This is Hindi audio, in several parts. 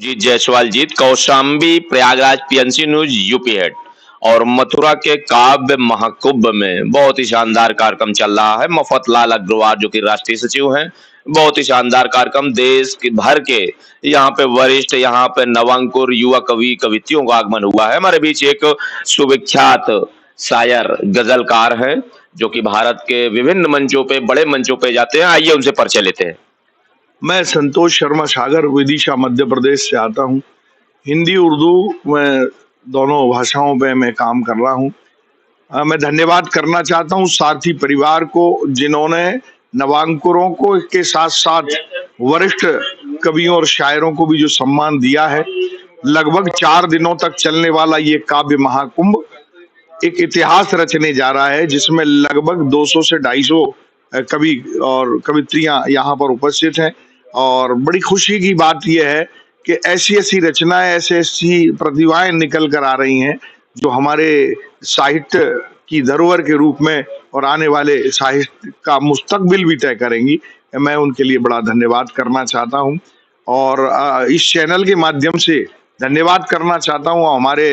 जीत Jaiswal Jeet Kaushambi Prayagraj PNC news UP head. और मथुरा के काव्य महाकुंभ में बहुत ही शानदार कार्यक्रम चल रहा है। मफतलाल अग्रवाल जो कि राष्ट्रीय सचिव हैं, बहुत ही शानदार कार्यक्रम देश के भर के यहाँ पे वरिष्ठ, यहाँ पे नवांकुर युवा कवि कवित्रियों का आगमन हुआ है। हमारे बीच एक सुविख्यात शायर गजलकार हैं जो कि भारत के विभिन्न मंचों पे, बड़े मंचों पे जाते हैं। आइए उनसे परिचय लेते हैं। मैं संतोष शर्मा सागर विदिशा मध्य प्रदेश से आता हूँ। हिंदी उर्दू में दोनों भाषाओं पे मैं काम कर रहा हूँ। मैं धन्यवाद करना चाहता हूँ साथी परिवार को जिन्होंने नवांकुरों को के साथ साथ वरिष्ठ कवियों और शायरों को भी जो सम्मान दिया है। लगभग 4 दिनों तक चलने वाला ये काव्य महाकुंभ एक इतिहास रचने जा रहा है, जिसमें लगभग 200 से 250 कवि और कवित्रियां यहाँ पर उपस्थित हैं। और बड़ी खुशी की बात यह है कि ऐसी ऐसी रचनाएं, ऐसी ऐसी प्रतिभाएं निकल कर आ रही हैं जो हमारे साहित्य की धरोहर के रूप में और आने वाले साहित्य का मुस्तकबिल भी तय करेंगी। मैं उनके लिए बड़ा धन्यवाद करना चाहता हूं और इस चैनल के माध्यम से धन्यवाद करना चाहता हूं हमारे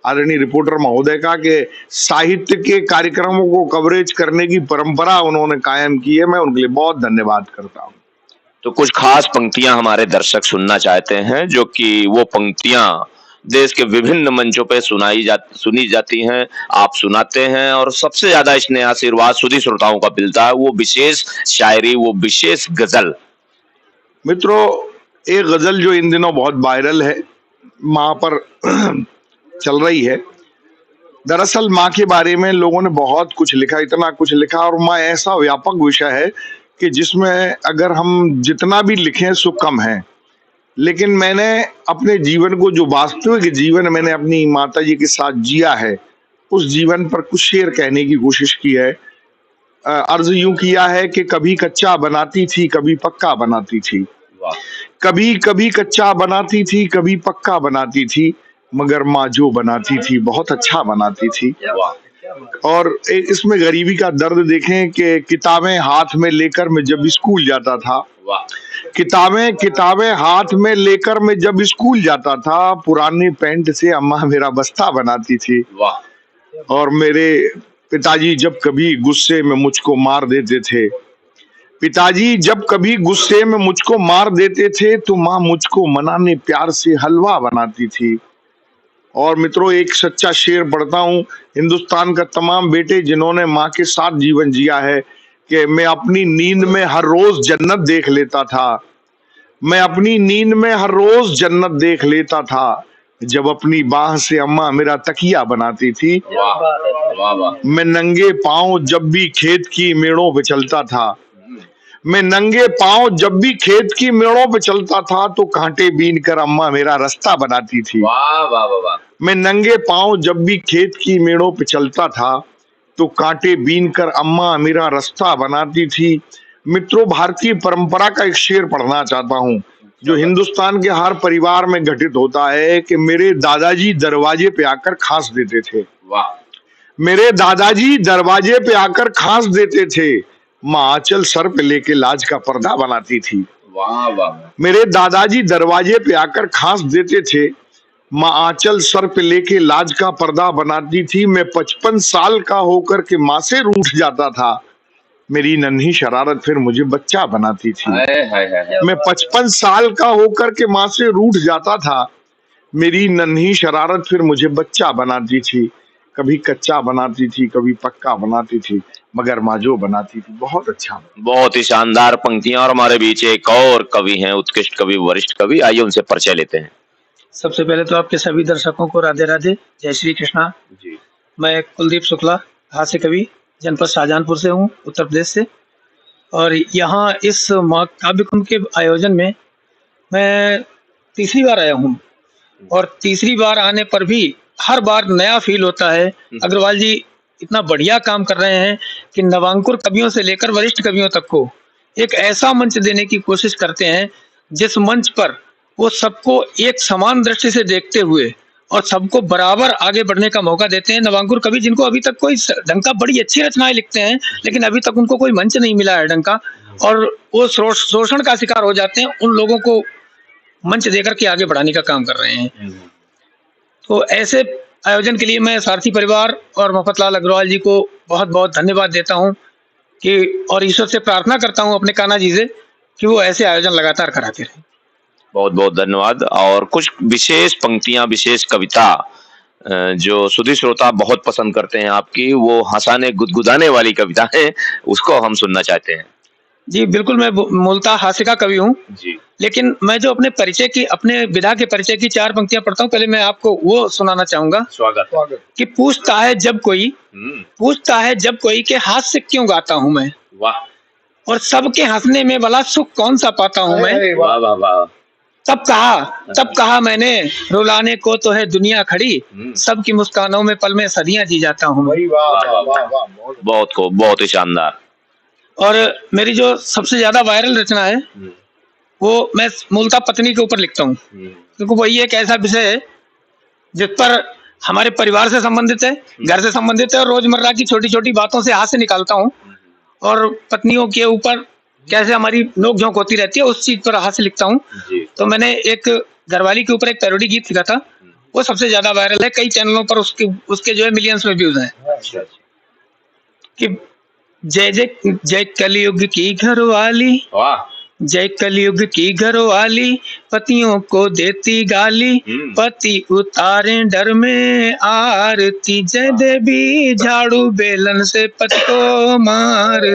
आदरणीय रिपोर्टर महोदय का, कि साहित्य के कार्यक्रमों को कवरेज करने की परंपरा उन्होंने कायम की है। मैं उनके लिए बहुत धन्यवाद करता हूं। तो कुछ खास पंक्तियां हमारे दर्शक सुनना चाहते हैं, जो कि वो पंक्तियां देश के विभिन्न मंचों पे सुनी जाती हैं, आप सुनाते हैं और सबसे ज्यादा स्नेह आशीर्वाद सुधी श्रोताओं का मिलता है। वो विशेष शायरी, वो विशेष गजल। मित्रों, एक गजल जो इन दिनों बहुत वायरल है, माँ पर चल रही है। दरअसल माँ के बारे में लोगों ने बहुत कुछ लिखा, इतना कुछ लिखा, और माँ ऐसा व्यापक विषय है कि जिसमें अगर हम जितना भी लिखें सो कम है। लेकिन मैंने अपने जीवन को, जो वास्तविक जीवन मैंने अपनी माता जी के साथ जिया है, उस जीवन पर कुछ शेर कहने की कोशिश की है। अर्ज यूं किया है कि कभी कच्चा बनाती थी, कभी पक्का बनाती थी, कभी कभी कच्चा बनाती थी, कभी पक्का बनाती थी, मगर माँ जो बनाती थी बहुत अच्छा बनाती थी। और इसमें गरीबी का दर्द देखें कि किताबें हाथ में लेकर मैं जब स्कूल जाता था, किताबें हाथ में लेकर मैं जब स्कूल जाता था, पुराने पैंट से अम्मा मेरा बस्ता बनाती थी। और मेरे पिताजी जब कभी गुस्से में मुझको मार देते थे, पिताजी जब कभी गुस्से में मुझको मार देते थे, तो माँ मुझको मनाने प्यार से हलवा बनाती थी। और मित्रों, एक सच्चा शेर पढ़ता हूँ। हिंदुस्तान का तमाम बेटे जिन्होंने माँ के साथ जीवन जिया है, कि मैं अपनी नींद में हर रोज जन्नत देख लेता था, मैं अपनी नींद में हर रोज जन्नत देख लेता था, जब अपनी बाह से अम्मा मेरा तकिया बनाती थी। मैं नंगे पांव जब भी खेत की मेड़ों पे चलता था, मैं नंगे पांव जब भी खेत की मेड़ों पे चलता था, तो कांटे बीन कर अम्मा मेरा रास्ता बनाती थी। मैं नंगे पांव जब भी खेत की मेड़ों पे चलता था, तो कांटे बीन कर अम्मा मेरा रास्ता बनाती थी। मित्रों, भारतीय परंपरा का एक शेर पढ़ना चाहता हूँ जो हिंदुस्तान के हर परिवार में घटित होता है, कि मेरे दादाजी दरवाजे पे आकर खांस देते थे। मेरे दादाजी दरवाजे पे आकर खांस देते थे, माँ आंचल सर पे लेके लाज का पर्दा बनाती थी। मेरे दादाजी दरवाजे पे आकर खांस देते थे, माँ आंचल सर पे लेके लाज का पर्दा बनाती थी। मैं 55 साल का होकर के माँ से रूठ जाता था, मेरी नन्ही शरारत फिर मुझे बच्चा बनाती थी। मैं 55 साल का होकर के माँ से रूठ जाता था, मेरी नन्ही शरारत फिर मुझे बच्चा बनाती थी। कभी कच्चा बनाती थी, कभी पक्का बनाती थी, मगर माँ जो बनाती थी बहुत अच्छा। बहुत ही शानदार पंक्तियां। और हमारे बीच एक और कवि हैं, उत्कृष्ट कवि, वरिष्ठ कवि। आइए उनसे परिचय लेते हैं। सबसे पहले तो आपके सभी दर्शकों को राधे राधे, जय श्री कृष्णा जी। मैं कुलदीप शुक्ला, हास्य कवि, जनपद शाहजहांपुर से हूँ, उत्तर प्रदेश से। और यहाँ इस काव्य कुंभ के आयोजन में मैं तीसरी बार आया हूँ, और तीसरी बार आने पर भी हर बार नया फील होता है। अग्रवाल जी इतना बढ़िया काम कर रहे हैं कि नवांकुर कवियों से लेकर वरिष्ठ कवियों तक को एक ऐसा मंच देने की कोशिश करते हैं, जिस मंच पर वो सबको एक समान दृष्टि से देखते हुए और सबको बराबर आगे बढ़ने का मौका देते हैं। नवांकुर कवि जिनको अभी तक कोई ढंग का, बड़ी अच्छी रचनाएं लिखते हैं, लेकिन अभी तक उनको कोई मंच नहीं मिला है ढंग का, और वो शोषण का शिकार हो जाते हैं। उन लोगों को मंच देकर के आगे बढ़ाने का काम कर रहे हैं। तो ऐसे आयोजन के लिए मैं सारथी परिवार और मफतलाल अग्रवाल जी को बहुत बहुत धन्यवाद देता हूँ कि और ईश्वर से प्रार्थना करता हूँ अपने कान्हा जी से कि वो ऐसे आयोजन लगातार कराते रहें। बहुत बहुत धन्यवाद। और कुछ विशेष पंक्तियां, विशेष कविता जो सुधी श्रोता बहुत पसंद करते हैं आपकी, वो हंसाने गुदगुदाने वाली कविता है, उसको हम सुनना चाहते हैं। जी बिल्कुल, मैं मूलतः हास्य का कवि हूँ, जी लेकिन मैं जो अपने विधा के परिचय की 4 पंक्तियां पढ़ता हूँ, पहले मैं आपको वो सुनाना चाहूंगा स्वागत। कि पूछता है जब कोई के हाथ से क्यों गाता हूँ मैं, वाह और सबके हंसने में भला सुख कौन सा पाता हूँ मैं। वाह वाह वाह। तब कहा मैंने, रुलाने को तो है दुनिया खड़ी, सबकी मुस्कानों में पल में सदियां जी जाता हूँ मैं। बहुत ही शानदार। और मेरी जो सबसे ज्यादा वायरल रचना है वो मैं मूलतः पत्नी के ऊपर लिखता हूँ, क्योंकि वही एक ऐसा विषय है जिस पर हमारे परिवार से संबंधित है, घर से संबंधित है, और रोजमर्रा की छोटी छोटी बातों से हास्य निकालता हूँ, और पत्नियों के ऊपर कैसे हमारी नोक-झोंक होती रहती है उस चीज पर हास्य लिखता हूँ। तो मैंने एक घरवाली के ऊपर एक पैरोडी गीत लिखा था, वो सबसे ज्यादा वायरल है, कई चैनलों पर उसके जो है मिलियंस में व्यूज हैं। कि जय कलयुग की घरवाली, जय कलयुग की घरवाली, पतियों को देती गाली, पति उतारे डर में आरती, जय देवी झाड़ू बेलन से पति को मार।